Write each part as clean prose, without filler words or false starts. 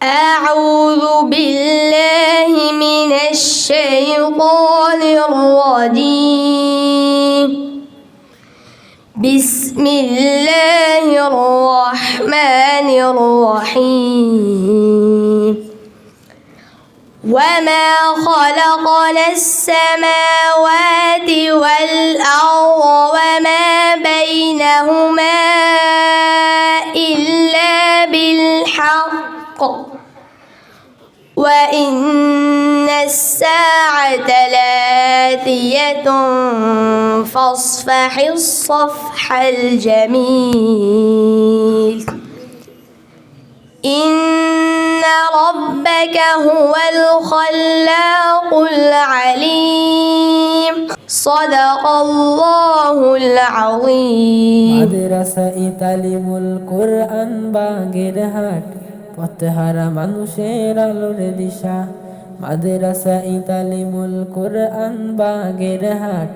أعوذ بالله من الشيطان الرجيم بسم الله الرحمن الرحيم وما خلقنا السماوات والأرض وما بينهما إلا بالحق وإن الساعة لآتية فاصفح الصفح الجميل إن ربك هو الخلاق العليم صدق الله العظيم মাদ্রাসা তালিমুল কোরআন বাগেরহাট পথহারা মানুষের আলোর দিশা মাদ্রাসা তালিমুল কোরআন বাগেরহাট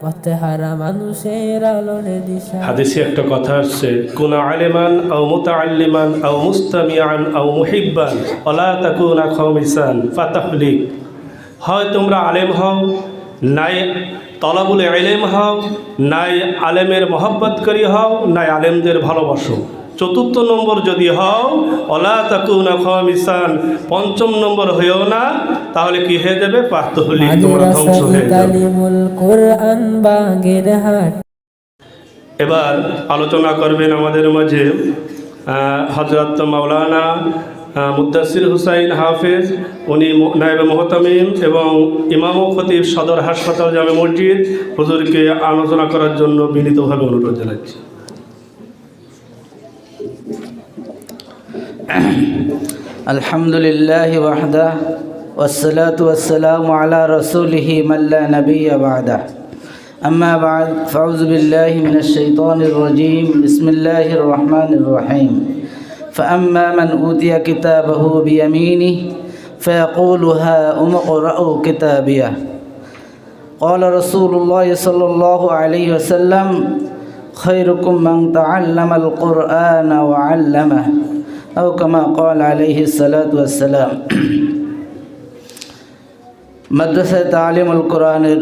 পথহারা মানুষের আলোর দিশা। হাদিসে একটা কথা আসছে কুন আলিমান আও মুতাআল্লিমান আও মুস্তামিআন আও মুহিব্বান ওয়ালা তাকুনা খামিসান ফাতাহলিক। হয় তোমরা আলেম হও, নাই তলাবুল ইলম হও, নাই আলেমের মহব্বতকারী হও, নাই আলেমদের ভালোবাসো। চতুর্থ নম্বর যদি হও ওয়ালা তাকুনা খামিসান, পঞ্চম নম্বর হয়েও না, তাহলে কি হয়ে যাবে? ফাতাহলিক, তোমরা ধ্বংস হয়ে যাবে। কোরআন বাগেরহাট। এবার আলোচনা করবেন আমাদের মাঝে হযরত মাওলানা মুদ্দাসির হুসাইন হাফেজ। উনি নায়েবে মুহতামিম এবং ইমাম ও খতিব সদর হাসপাতাল জামে মসজিদ হুজুরকে আলোচনা করার জন্য বিনীতভাবে অনুরোধ জানাচ্ছি। আলহামদুলিল্লাহি ওয়াহদা ওয়াসসালাতু ওয়াসসালামু আলা রাসূলিহি মান লা নাবিয়্যা বা'দা আম্মা বা'দ ফাউযু বিল্লাহি মিনাশ শাইতানির রাজীম বিসমিল্লাহির রহমানির রহিম ফাআম্মা মান উতিয়া কিতাবাহু বিয়ামিনিহি ফায়াকুলু হাউম ইকরাউ কিতাবিয়া ক্বালা রাসূলুল্লাহি সাল্লাল্লাহু আলাইহি ওয়াসাল্লাম খায়রুকুম মান তাআল্লামাল কুরআনা ওয়া 'আল্লামাহু أو كما قال عليه الصلاة والسلام। মাদ্রাসা তালিমুল কোরআনের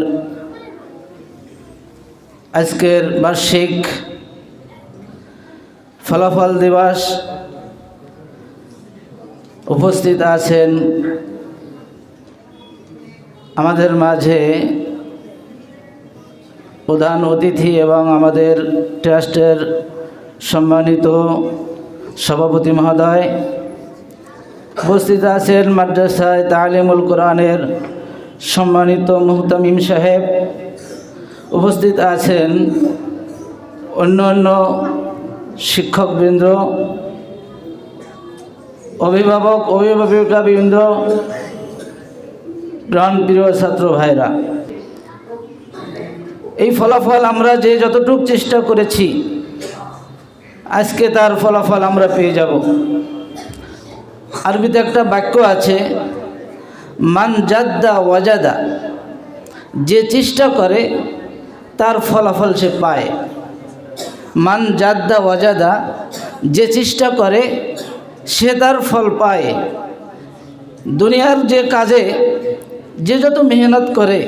আজকের বার্ষিক ফলাফল দিবস উপস্থিত আছেন আমাদের মাঝে প্রধান অতিথি এবং আমাদের ট্রাস্টের সম্মানিত সভাপতি মহোদয়, উপস্থিত আছেন মাদ্রাসায় তালিমুল কোরআনের সম্মানিত মুহতামিম সাহেব, উপস্থিত আছেন অন্যান্য শিক্ষকবৃন্দ, অভিভাবক অভিভাবিকাবৃন্দ, প্রাণপ্রিয় ছাত্র ভাইরা। এই ফলাফল আমরা যে যতটুকু চেষ্টা করেছি আজকে তার ফলাফল আমরা পেয়ে যাব। আরবিতে একটা বাক্য আছে, মান জাদ্দা ওয়াজাদা, যে চেষ্টা করে তার ফলাফল সে পায়। মান জাদ্দা ওয়াজাদা, যে চেষ্টা করে সে তার ফল পায়। দুনিয়ার যে কাজে যে যত মেহনত করে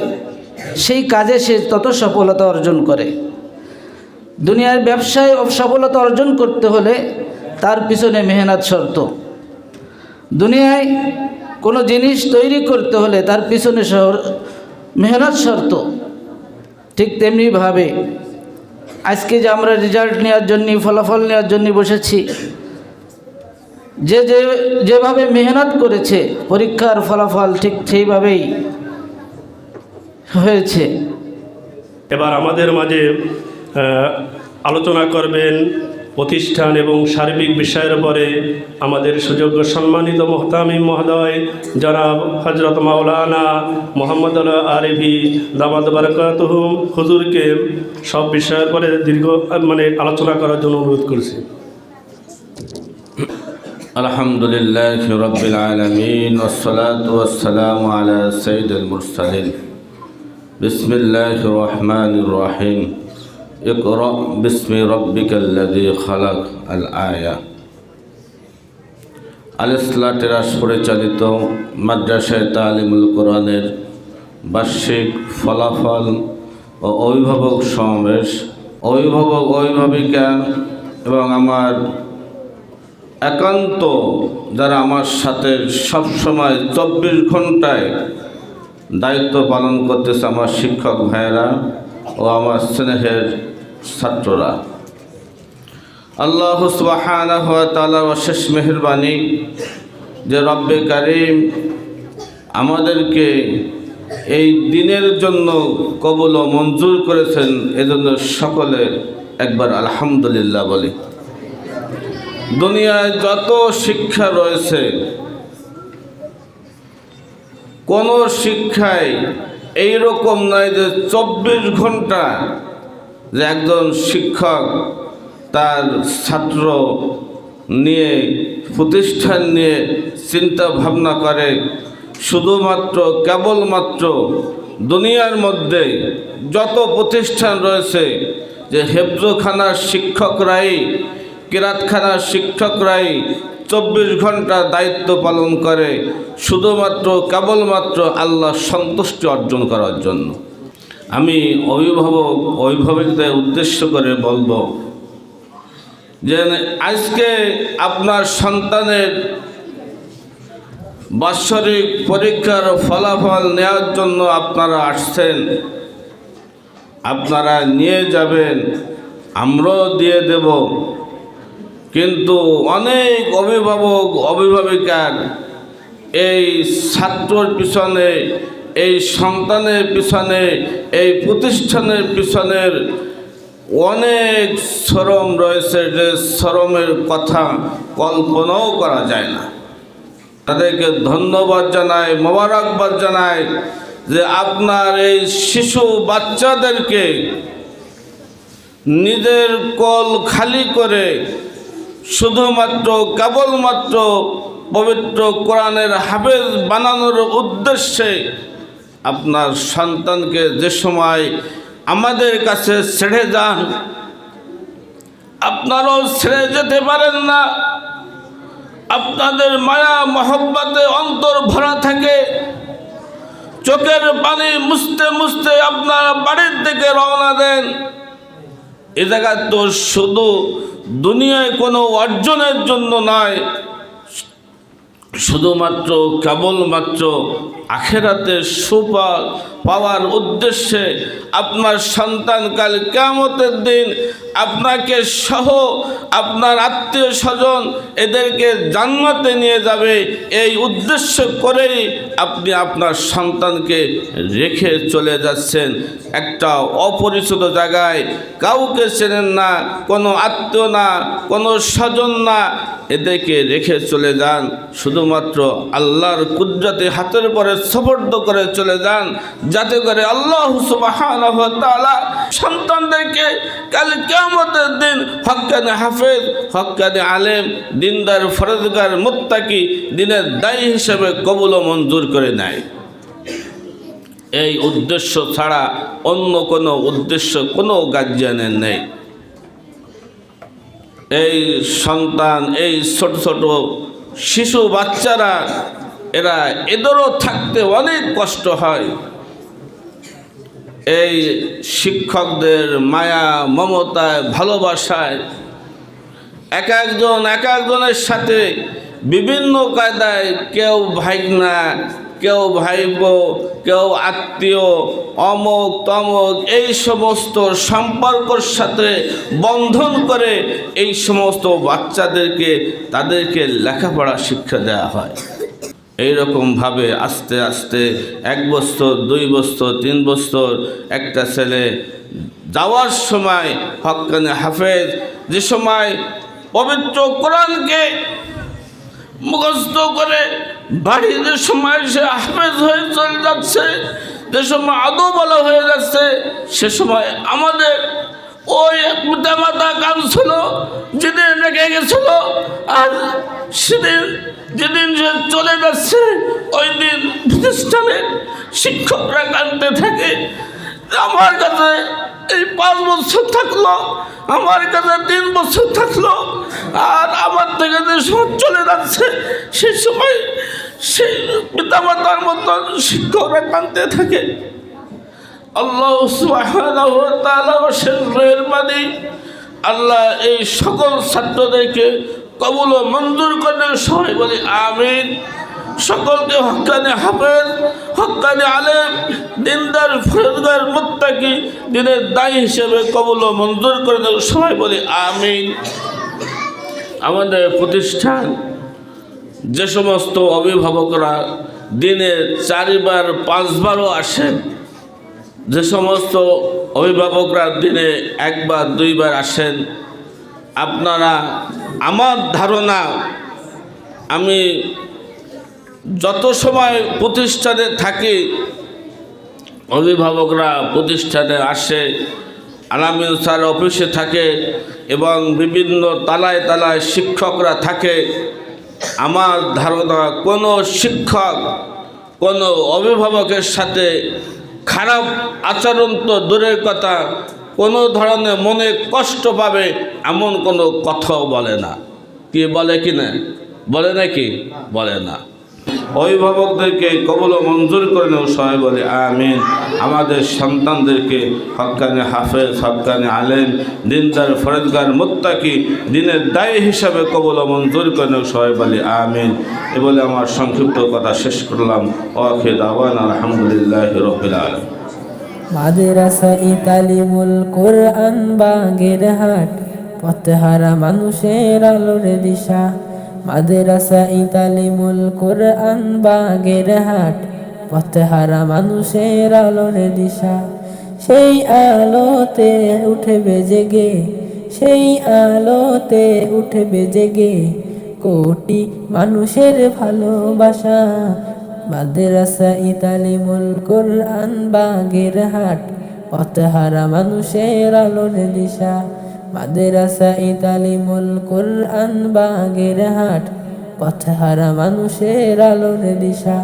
সেই কাজে সে তত সফলতা অর্জন করে। দুনিয়ার ব্যবসায় সফলতা অর্জন করতে হলে তার পিছনে মেহনত শর্ত। দুনিয়ায় কোনো জিনিস তৈরি করতে হলে তার পিছনে মেহনত শর্ত। ঠিক তেমনিভাবে আজকে যে আমরা রেজাল্ট নেওয়ার জন্য, ফলাফল নেওয়ার জন্য বসেছি, যেভাবে মেহনত করেছে পরীক্ষার ফলাফল ঠিক সেইভাবেই হয়েছে। এবার আমাদের মাঝে আলোচনা করবেন প্রতিষ্ঠান এবং সার্বিক বিষয়ের উপরে আমাদের সুযোগ্য সম্মানিত মুহতামিম মহোদয় জনাব হযরত মাওলানা মোহাম্মদ আরিফি দামাত বারাকাতুহুম হুজুরকে সব বিষয়ের উপরে আলোচনা করার জন্য অনুরোধ করছি। আলহামদুলিল্লাহি রাব্বিল আলামিন ওয়াসসালাতু ওয়াসসালামু আলা সাইয়্যিদিল মুরসালিন বিসমিল্লাহির রহমানির রহিম ইকরা বিসমি রাব্বিকাল্লাযী খালাক আল আয়া। আল-ইসলাহ টেরাস পরিচালিত মাদ্রাসায়ে তালিমুল কোরআনের বার্ষিক ফলাফল ও অভিভাবক সমাবেশ। অভিভাবক অভিভাবিকা এবং আমার একান্ত যারা আমার সাথে সবসময় 24 ঘন্টায় দায়িত্ব পালন করতেছে, আমার শিক্ষক ভাইয়েরা ও আমার স্নেহের ছাত্ররা, আল্লাহ সুবহানাহু ওয়া তাআলার অশেষ মেহেরবানি যে রব্বে কারীম আমাদেরকে এই দিনের জন্য কবুল ও মঞ্জুর করেছেন। এজন্য সকলে একবার আলহামদুলিল্লাহ বলি। দুনিয়ায় যত শিক্ষা রয়েছে, কোনো শিক্ষায় এইরকম নয় যে 24 ঘন্টা যে একজন শিক্ষক তার ছাত্র নিয়ে প্রতিষ্ঠান নিয়ে চিন্তা ভাবনা করে। শুধুমাত্র কেবলমাত্র দুনিয়ার মধ্যে যত প্রতিষ্ঠান রয়েছে যে হেফজখানার শিক্ষকরাই, কিরাতখানার শিক্ষকরাই 24 ঘন্টা দায়িত্ব পালন করে শুধুমাত্র কেবলমাত্র আল্লাহ সন্তুষ্টি অর্জন করার জন্য। আমি অভিভাবকদের উদ্দেশ্য করে বলবো যে আজকে আপনার সন্তানের বাৎসরিক পরীক্ষার ফলাফল নেওয়ার জন্য আপনারা আসছেন, আপনারা নিয়ে যাবেন, আমরাও দিয়ে দেব। কিন্তু অনেক অভিভাবক অভিভাবিকার এই ছাত্রর পিছনে, এই সন্তানের পিছনে, এই প্রতিষ্ঠানের পিছনের অনেক শ্রম রয়েছে, যে শ্রমের কথা কল্পনাও করা যায় না। তাদেরকে ধন্যবাদ জানাই, মোবারকবাদ জানাই যে আপনার এই শিশু বাচ্চাদেরকে নিজের কোল খালি করে শুধুমাত্র কেবলমাত্র পবিত্র কোরআনের হাফেজ বানানোর উদ্দেশ্যে আপনার সন্তানকে যে সময় আমাদের কাছে ছেড়ে যান, আপনারাও ছেড়ে যেতে পারেন না। আপনাদের মায়া মহব্বতে অন্তর ভরা থাকে, চোখের পানি মুছতে মুছতে আপনারা বাড়ির দিকে রওনা দেন। এ জায়গা তো শুধু দুনিয়ায় কোনো অর্জনের জন্য নয়, শুধুমাত্র কেবলমাত্র আখেরাতের সুফল পাওয়ার উদ্দেশ্যে আপনার সন্তান কাল কিয়ামতের দিন আপনাকে সহ আপনার আত্মীয় স্বজন এদেরকে জান্নাতে নিয়ে যাবে, এই উদ্দেশ্য করেই আপনি আপনার সন্তানকে রেখে চলে যাচ্ছেন একটা অপরিচিত জায়গায়। কাউকে চেনেন না, কোনো আত্মীয় না, কোনো স্বজন না, এদেরকে রেখে চলে যান। শুধুমাত্র আল্লাহর কুদরতে হাতের পরে সুপর্দ করে চলে যান, যাতে করে আল্লাহ সুবহানাহু ওয়া তাআলা সন্তানদেরকে কাল কিয়ামতের দিন হক্কানি হাফেজ, হক্কানি আলেম, দিনদার, ফরজগার, মুত্তাকি, দিনের দায়ী হিসেবে কবুল ও মঞ্জুর করে নেয়। এই উদ্দেশ্য ছাড়া অন্য কোনো উদ্দেশ্য কোনো গার্জিয়ানের নেই। এই সন্তান, এই ছোট ছোট শিশু বাচ্চারা, এদেরও থাকতে অনেক কষ্ট হয়। এই শিক্ষকদের মায়া মমতায় ভালোবাসায় এক একজনের সাথে বিভিন্ন কায়দায়, কেউ ভাইগনা, কেউ ভাইবো, কেউ আত্মীয়, অমুক তমুক, এই সমস্ত সম্পর্কর সাথে বন্ধন করে এই সমস্ত বাচ্চাদেরকে তাদেরকে লেখাপড়া শিক্ষা দেওয়া হয়। এইরকমভাবে আস্তে আস্তে 1 বছর, 2 বছর, 3 বছর একটা ছেলে যাওয়ার সময় হক্কানি হাফেজ, যে সময় পবিত্র কোরআনকে মুখস্থ করে বাড়ি যে সময় সে হাফেজ হয়ে চলে যাচ্ছে, যে সময় আদৌ বলা হয়ে যাচ্ছে, সে সময় আমাদের ওই পিতামাতা কাঁদছিল, যেদিন রেখে গেছিল, আর সেদিন যেদিন সে চলে যাচ্ছে ওই দিন প্রতিষ্ঠানের শিক্ষকরা কাঁদতে থাকে। আমার কাছে এই 5 বছর থাকলো, আমার কাছে 3 বছর থাকলো, আর আমার থেকে যে সময় চলে যাচ্ছে, সেই সময় সেই পিতামাতার মতন শিক্ষকরা কাঁদতে থাকে। আল্লাহ সুবহানাহু ওয়া তাআলা মেহেরবানি, আল্লাহ এই সকল ছাত্রদেরকে কবুল ও মঞ্জুর করে, সবাই বলি আমিন। সকলকে হক্কানি হাফেজ, হক্কানি আলেম, দিনদার, ফরজগার, মুত্তাকি, দিনের দায়ী হিসেবে কবুল ও মঞ্জুর করে দেন, সবাই বলি আমিন। আমাদের প্রতিষ্ঠান যে সমস্ত অভিভাবকরা দিনে 4 বার 5 বারও আসেন, যে সমস্ত অভিভাবকরা দিনে 1 বার 2 বার আসেন, আপনারা, আমার ধারণা, আমি যত সময় প্রতিষ্ঠানে থাকি অভিভাবকরা প্রতিষ্ঠানে আসে, আলামিন স্যার অফিসে থাকে এবং বিভিন্ন তালায় তালায় শিক্ষকরা থাকে। আমার ধারণা কোনো শিক্ষক কোনো অভিভাবকের সাথে খারাপ আচরণ তো দূরের কথা, কোনো ধরনের মনে কষ্ট পাবে এমন কোনো কথাও বলে না। কি বলে কি না? বলে নাকি? বলে না। অভিভাবকদেরকে কবুল ও মঞ্জুর করে নেও, সবাই বলে আমিন। আমাদের সন্তানদেরকে হক্কানি হাফেজ, হক্কানি আলেম, দিনদার, ফরজগার, মুত্তাকি, দিনের দায়ী হিসাবে কবুল ও মঞ্জুর করে নেও, সবাই বলে আমিন। এ বলে আমার সংক্ষিপ্ত কথা শেষ করলাম। ওয়াখির দাওয়ানা আলহামদুলিল্লাহি রাব্বিল আলামিন। মাদ্রাসা তালিমুল কোরআন বাগেরহাট, পথহারা মানুষের আলোর দিশা। মাদ্রাসা তালিমুল কোরআন বাগেরহাট, পথহারা মানুষের আলোর দিশা। সেই আলোতে উঠবে জেগে, সেই আলোতে উঠবে জেগে কোটি মানুষের ভালোবাসা। মাদ্রাসা তালিমুল কোরআন বাগেরহাট, পথহারা মানুষের আলোর দিশা। মাদ্রাসা তালিমুল কোরআন বাগেরহাট, পথহারা মানুষের আলোর দিশা।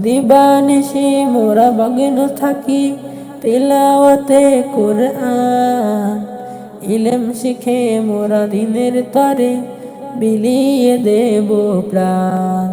দিবানিশি মোরা মগ্ন থাকি তিলাওয়াতে কোরআন, ইলম শিখে মোরা দিনের তরে বিলিয়ে দেব প্রাণ।